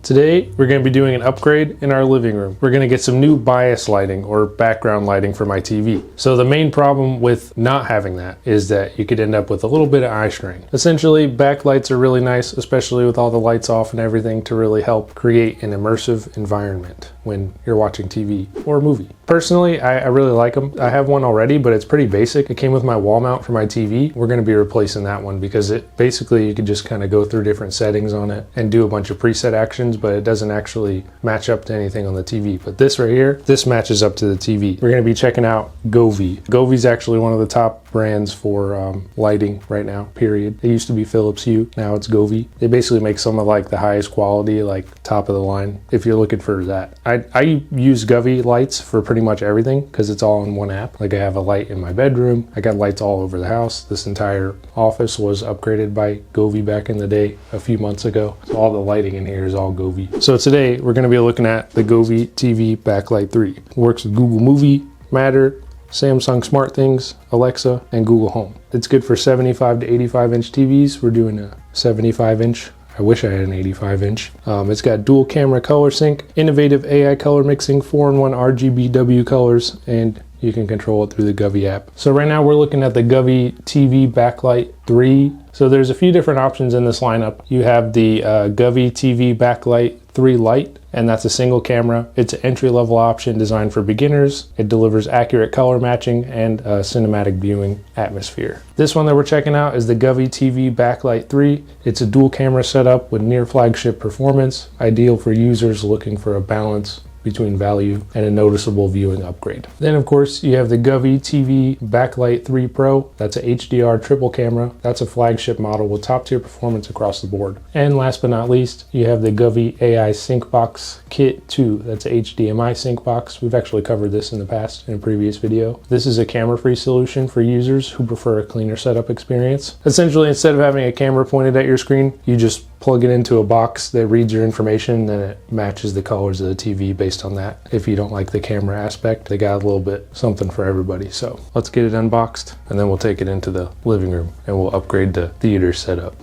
Today, we're going to be doing an upgrade in our living room. We're going to get some new bias lighting or background lighting for my TV. So the main problem with not having that is that you could end up with a little bit of eye strain. Essentially, backlights are really nice, especially with all the lights off and everything, to really help create an immersive environment when you're watching TV or a movie. Personally, I really like them. I have one already, but it's pretty basic. It came with my wall mount for my TV. We're going to be replacing that one because it basically, you could just kind of go through different settings on it and do a bunch of preset actions, but it doesn't actually match up to anything on the TV. But this right here, this matches up to the TV. We're going to be checking out Govee. Govee is actually one of the top brands for lighting right now, period. It used to be Philips Hue, now it's Govee. They basically make some of like the highest quality, like top of the line, if you're looking for that. I use Govee lights for pretty much everything because it's all in one app. Like I have a light in my bedroom, I got lights all over the house. This entire office was upgraded by Govee back in the day a few months ago. So all the lighting in here is all Govee. So today we're going to be looking at the Govee TV Backlight 3. It works with Google Movie, Matter, Samsung SmartThings, Alexa, and Google Home. It's good for 75 to 85 inch TVs. We're doing a 75 inch. I wish I had an 85 inch. It's got dual camera color sync, innovative AI color mixing, 4-in-1 RGBW colors, and you can control it through the Govee app. So right now we're looking at the Govee TV Backlight 3. So there's a few different options in this lineup. You have the Govee TV Backlight 3 Lite, and that's a single camera. It's an entry-level option designed for beginners. It delivers accurate color matching and cinematic viewing atmosphere. This one that we're checking out is the Govee TV Backlight 3. It's a dual camera setup with near flagship performance, ideal for users looking for a balance between value and a noticeable viewing upgrade. Then of course you have the Govee TV Backlight 3 Pro. That's a HDR triple camera. That's a flagship model with top tier performance across the board. And last but not least, you have the Govee AI Sync Box Kit 2. That's a HDMI sync box. We've actually covered this in the past in a previous video. This is a camera-free solution for users who prefer a cleaner setup experience. Essentially, instead of having a camera pointed at your screen, you just plug it into a box that reads your information, then it matches the colors of the TV based on that. If you don't like the camera aspect, they got a little bit something for everybody. So let's get it unboxed and then we'll take it into the living room and we'll upgrade the theater setup.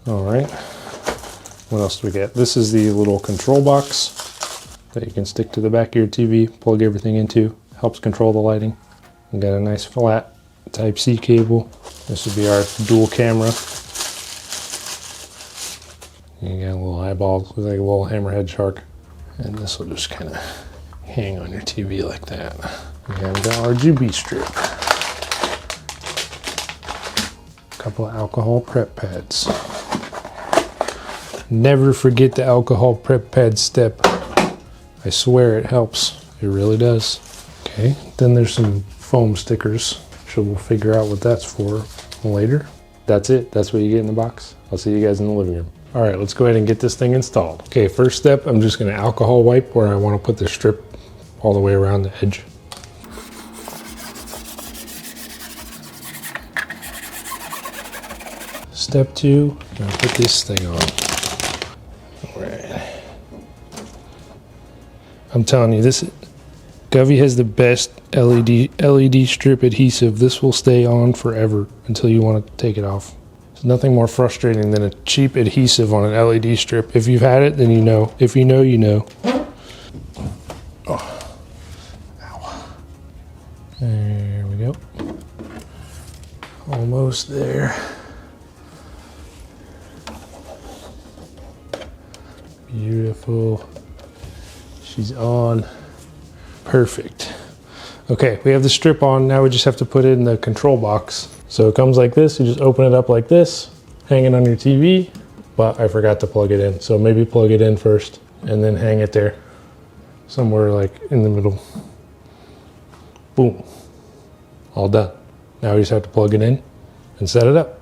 All right, what else do we get? This is the little control box that you can stick to the back of your TV, plug everything into, helps control the lighting. We got a nice flat Type-C cable. This would be our dual camera. You got a little eyeball, looks like a little hammerhead shark. And this will just kind of hang on your TV like that. We have the RGB strip. A couple of alcohol prep pads. Never forget the alcohol prep pad step. I swear it helps. It really does. Okay, then there's some foam stickers. So we'll figure out what that's for later. That's it. That's what you get in the box. I'll see you guys in the living room. All right, let's go ahead and get this thing installed. Okay, first step, I'm just gonna alcohol wipe where I wanna put the strip all the way around the edge. Step 2, I'm gonna put this thing on. All right. I'm telling you, this Govee has the best LED strip adhesive. This will stay on forever until you wanna take it off. Nothing more frustrating than a cheap adhesive on an LED strip. If you've had it, then you know. If you know, you know. Oh. Ow. There we go. Almost there. Beautiful. She's on. Perfect. Okay, we have the strip on. Now we just have to put it in the control box. So it comes like this, you just open it up like this, hang it on your TV, but I forgot to plug it in. So maybe plug it in first and then hang it there, somewhere like in the middle. Boom, all done. Now we just have to plug it in and set it up.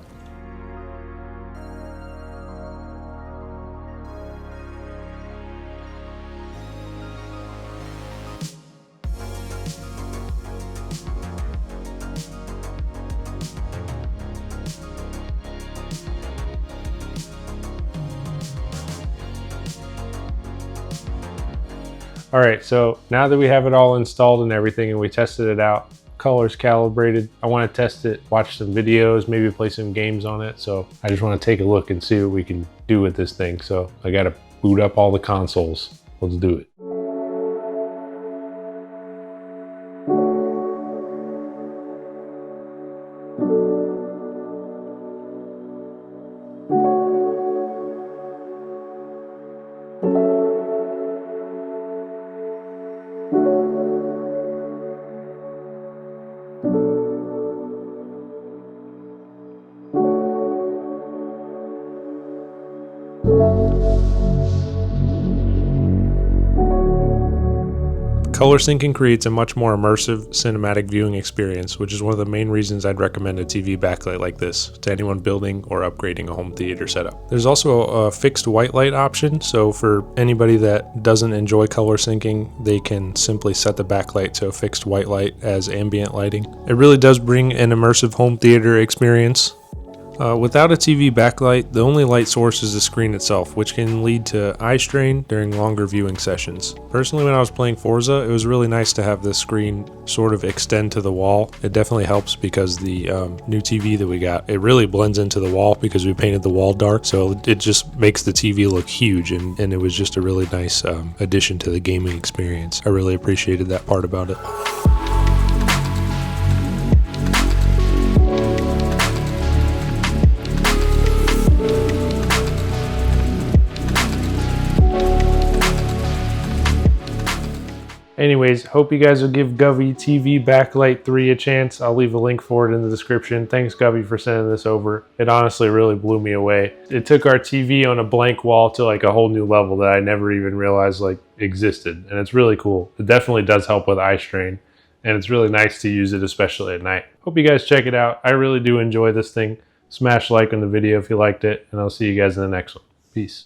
All right, so now that we have it all installed and everything and we tested it out, colors calibrated. I want to test it, watch some videos, maybe play some games on it. So I just want to take a look and see what we can do with this thing. So I got to boot up all the consoles. Let's do it. Color syncing creates a much more immersive cinematic viewing experience, which is one of the main reasons I'd recommend a TV backlight like this to anyone building or upgrading a home theater setup. There's also a fixed white light option, so for anybody that doesn't enjoy color syncing, they can simply set the backlight to a fixed white light as ambient lighting. It really does bring an immersive home theater experience. Without a TV backlight, the only light source is the screen itself, which can lead to eye strain during longer viewing sessions. Personally, when I was playing Forza, it was really nice to have the screen sort of extend to the wall. It definitely helps because the new TV that we got, it really blends into the wall because we painted the wall dark, so it just makes the TV look huge, and it was just a really nice addition to the gaming experience. I really appreciated that part about it. Anyways, hope you guys will give Govee TV Backlight 3 a chance. I'll leave a link for it in the description. Thanks, Govee, for sending this over. It honestly really blew me away. It took our TV on a blank wall to like a whole new level that I never even realized like existed. And it's really cool. It definitely does help with eye strain. And it's really nice to use it, especially at night. Hope you guys check it out. I really do enjoy this thing. Smash like on the video if you liked it. And I'll see you guys in the next one. Peace.